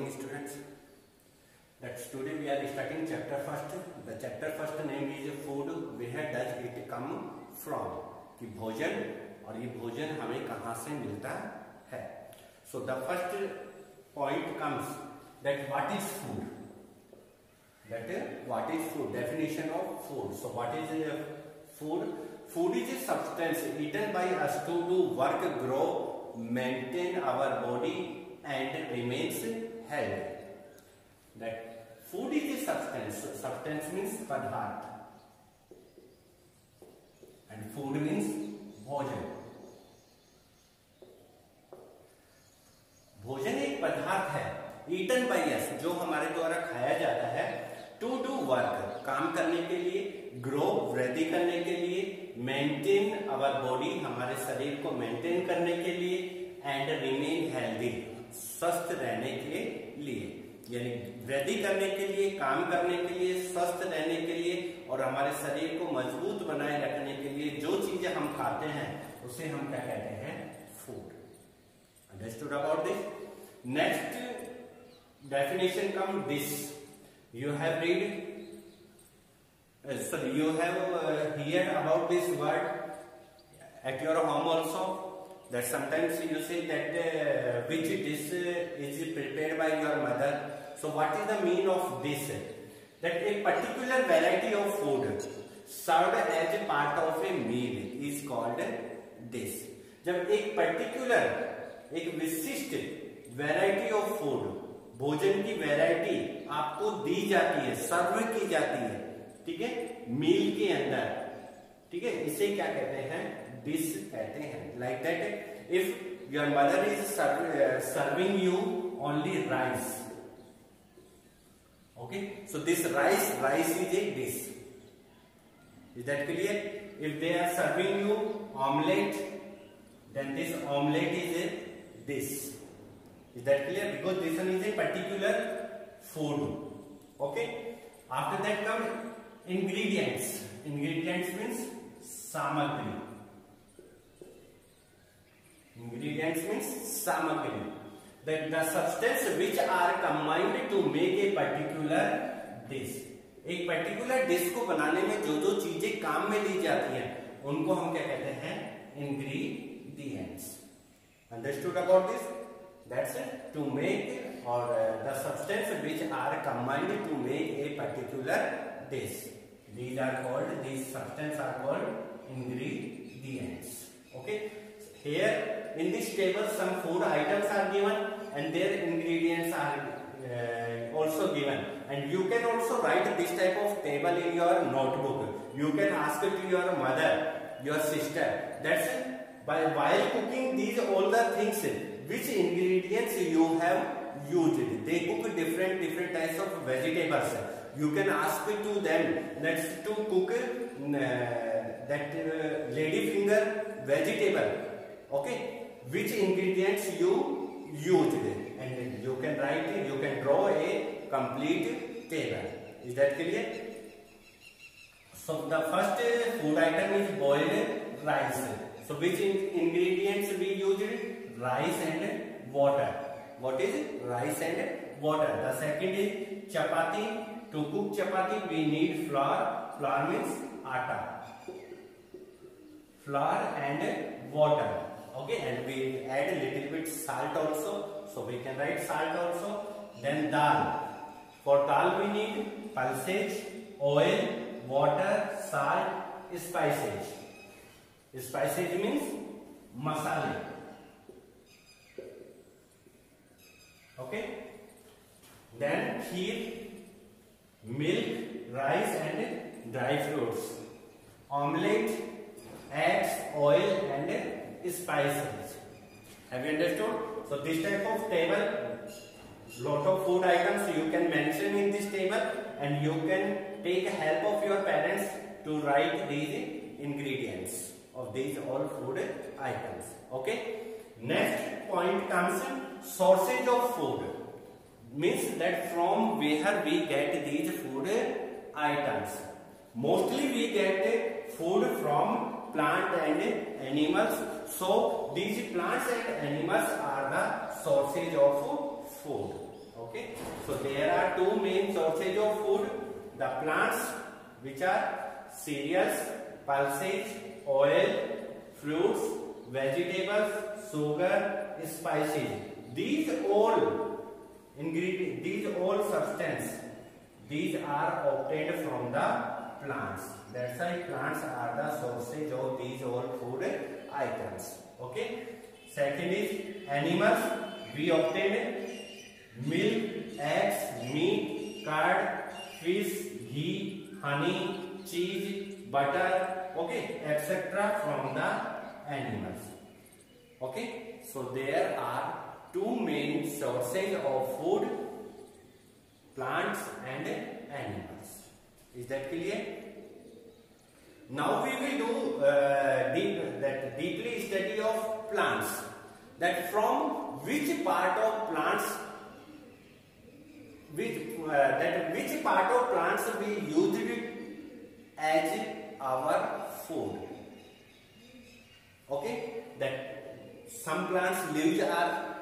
morning, students. That today we are starting chapter first. The chapter first name is food. Where does it come from? कि भोजन, और ये भोजन हमें कहाँ से मिलता है. So the first point comes that what is food? What is food? Definition of food. So what is food? Food is a substance eaten by us to do work, grow, maintain our body and remains healthy. That food is a substance. Substance means padharth and food means भोजन. भोजन एक पदार्थ है eaten by us, जो हमारे द्वारा खाया जाता है. टू डू वर्क, काम करने के लिए. ग्रो, वृद्धि करने के लिए. मेंटेन आवर बॉडी, हमारे शरीर को मेंटेन करने के लिए. एंड रिमेन हेल्दी, स्वस्थ रहने के लिए. यानी वृद्धि करने के लिए, काम करने के लिए, स्वस्थ रहने के लिए और हमारे शरीर को मजबूत बनाए रखने के लिए जो चीजें हम खाते हैं उसे हम क्या कहते हैं? Food. Understood about this? Next definition come this. You have read, sorry, you have heard about this word at your home also. That sometimes you say that which dish is prepared by your mother. So what is the meaning of this? That a particular variety of food served as a part of a meal is called dish. जब एक particular, एक विशिष्ट variety of food, भोजन की variety आपको दी जाती है, सर्व की जाती है, ठीक है, मील के अंदर, ठीक है, इसे क्या कहते हैं? डिश कहते हैं. Like that if your mother is serving you only rice, okay, so this rice is a dish. Is that clear? If they are serving you omelette, then this omelette is a dish. Is that clear? Because this one is a particular food. Okay. After that come ingredients. Ingredients means samagri. Ingredients means samagri. The substance which are combined to make a particular dish. एक particular dish को बनाने में जो जो चीजें काम में ली जाती हैं उनको हम क्या कहते हैं? Ingredients. Understood about this? That's it. To make or the substance which are combined to make a particular dish. These substances are called ingredients. Okay. Here in this table some food items are given and their ingredients are also given. And you can also write this type of table in your notebook. You can ask it to your mother, your sister. That's it. While cooking these all the things, which ingredients you have used? They cook different types of vegetables. You can ask to them, let's to cook that lady finger vegetable. Okay, which ingredients you used? And you can write, you can draw a complete table. Is that clear? So the first food item is boiled rice. So which ingredients we used? Rice and water. What is it? Rice and water. The second is chapati. To cook chapati we need flour. Flour means atta. Flour and water. Okay, and we add a little bit salt also. So we can write salt also. Then dal. For dal we need pulses, oil, water, salt, spices. Spices means masala. Okay. Then kheer, milk, rice and dry fruits. Omelette, eggs, oil and spices. Have you understood? So this type of table, lot of food items you can mention in this table and you can take help of your parents to write these ingredients of these all food items. Okay. Next point comes sources of food. Means that from where we get these food items. Mostly we get food from plant and animals. So these plants and animals are the sources of food. Okay, so there are two main sources of food: the plants, which are cereals, pulses, oil, fruits, vegetables, sugar, spices. These all ingredients, these all substance, these are obtained from the plants. That's why plants are the sources of these all food items. Okay. Second is animals. We obtain milk, eggs, meat, curd, fish, ghee, honey, cheese, butter, okay, etc. from the animals. Okay, so there are two main sources of food: plants and animals. Is that clear? Now we will do deeply study of plants. That from which part of plants, which part of plants we used it as our food. Okay, that some plants leaves are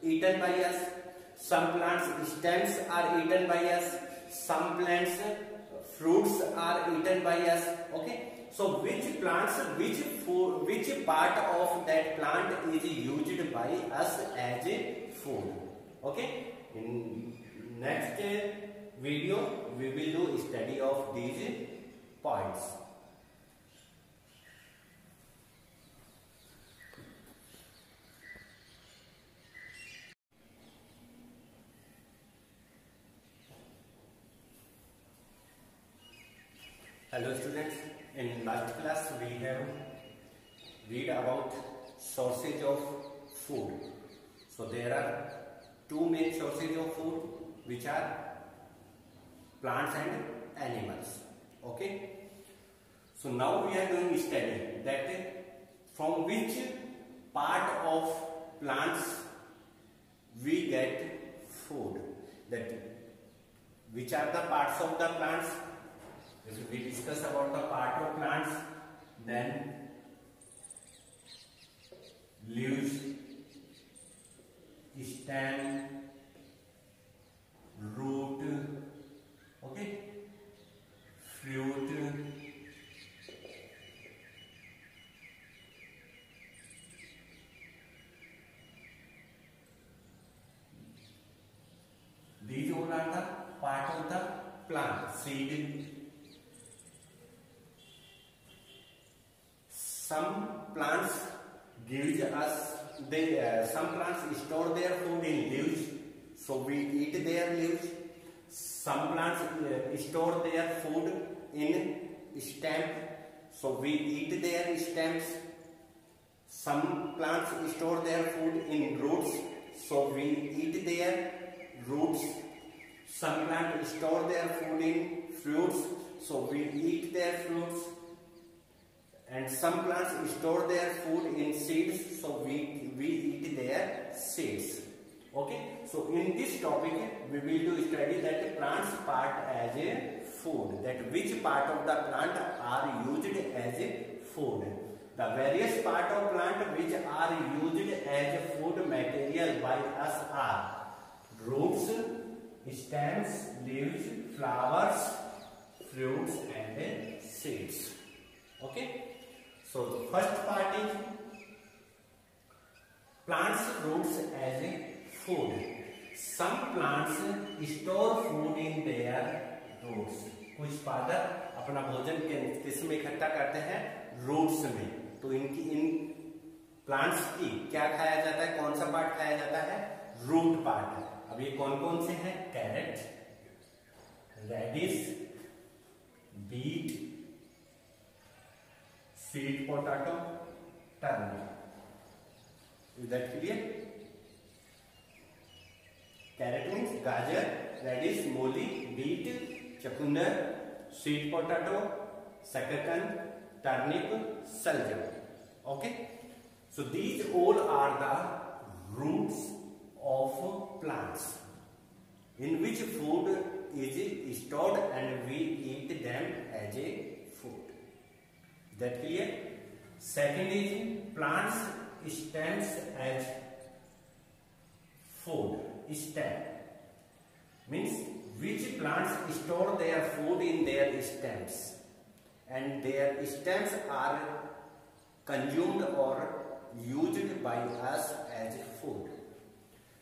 eaten by us, some plants stems are eaten by us, some plants fruits are eaten by us. Okay, so which plants, which part of that plant is used by us as a food? Okay, in next video we will do study of these points. Hello students, in last class we have read about sources of food. So there are two main sources of food, which are plants and animals. Okay, so now we are going to study that from which part of plants we get food, that which are the parts of the plants. If we discuss about the part of plants, then leaves, stem, root, okay, fruit, these all are the part of the plant. Seed. Some plants gives us, some plants store their food in leaves, so we eat their leaves. Some plants store their food in stem, so we eat their stems. Some plants store their food in roots, so we eat their roots. Some plants store their food in fruits, so we eat their fruits. And some plants store their food in seeds, so we eat their seeds. Okay, so in this topic we will do study that plants part as a food, that which part of the plant are used as a food. The various part of plant which are used as a food material by us are roots, stems, leaves, flowers, fruits and seeds. Okay. So the first part is plants roots as a food. Some plants store food in their roots. कुछ पादप अपना भोजन किसमें इकट्ठा करते हैं? Roots में. तो इनकी इन प्लांट्स की क्या खाया जाता है? कौन सा पार्ट खाया जाता है? Root part. अब ये कौन कौन से हैं? Carrot, radish, beet, sweet potato, turnip. Is that clear? Carrot means gajar, radish, moli, beet, chakundar, sweet potato, sakatan, turnip, saljam. Okay? So these all are the roots of plants in which food is stored and we eat them as a food. That clear? Second is plants stems as food. Stem. means which plants store their food in their stems and their stems are consumed or used by us as food.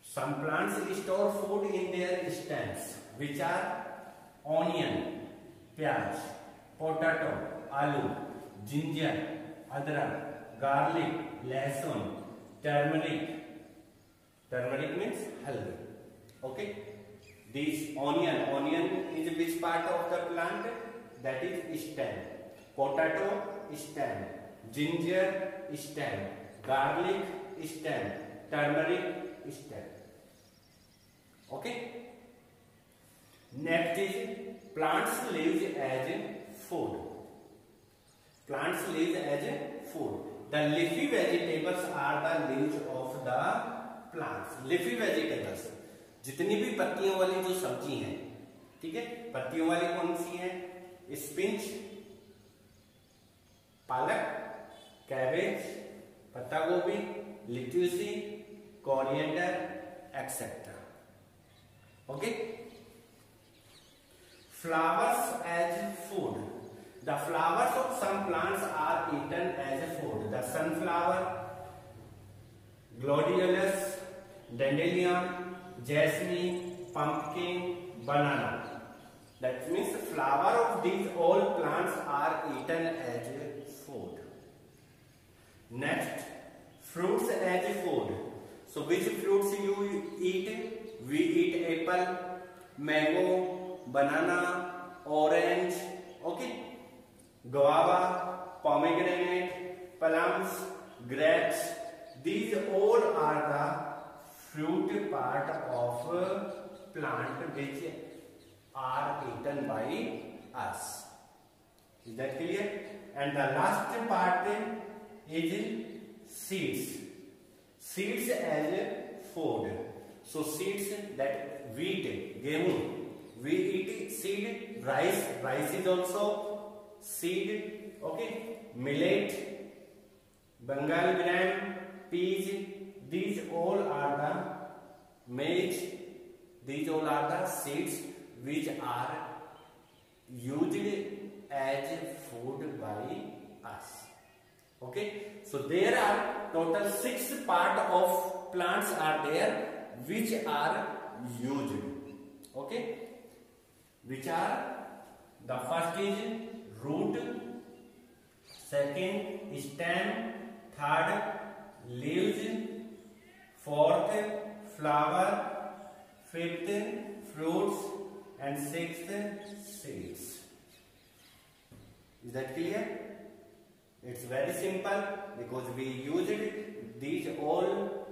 Some plants store food in their stems, which are onion, pyaj, potato, aloo, ginger, adrak, garlic, lehsun, turmeric. Turmeric means haldi. Okay. This onion is which part of the plant? That is stem. Potato, stem. Ginger, stem. Garlic, stem. Turmeric, stem. Okay. Next is plants live as food. Plants live as food. The leafy vegetables are the leaves of the plants. Leafy vegetables, जितनी भी पत्तियों वाली जो सब्जी हैं, ठीक है, पत्तियों वाली कौन सी है? स्पिंच, पालक, cabbage, patta gobhi, lettuce, coriander, etcetera. Okay. Flowers as food. The flowers of some plants are eaten as food. The sunflower, gladiolus, dandelion, jasmine, pumpkin, banana. That means the flower of these all plants are eaten as food. Next, fruits as food. So which fruits you eat? We eat apple, mango, banana, orange, okay, guava, pomegranate, plums, grapes. These all are the fruit part of plant which are eaten by us. Is that clear? And the last part is seeds. Seeds as food. So seeds, that wheat, gehu, we eat seed. Rice is also seed. Okay. Millet, Bengal gram, peas. These all are the maize. These all are the seeds which are used as food by us. Okay. So there are total 6 part of plants are there which are used. Okay. Which are, the first is root, second stem, third leaves, fourth flower, fifth fruits, and sixth seeds. Is that clear? It's very simple because we used these all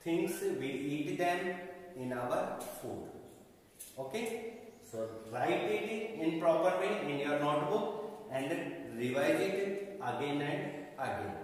things, we eat them in our food. Okay. So write it in proper way in your notebook and revise it again and again.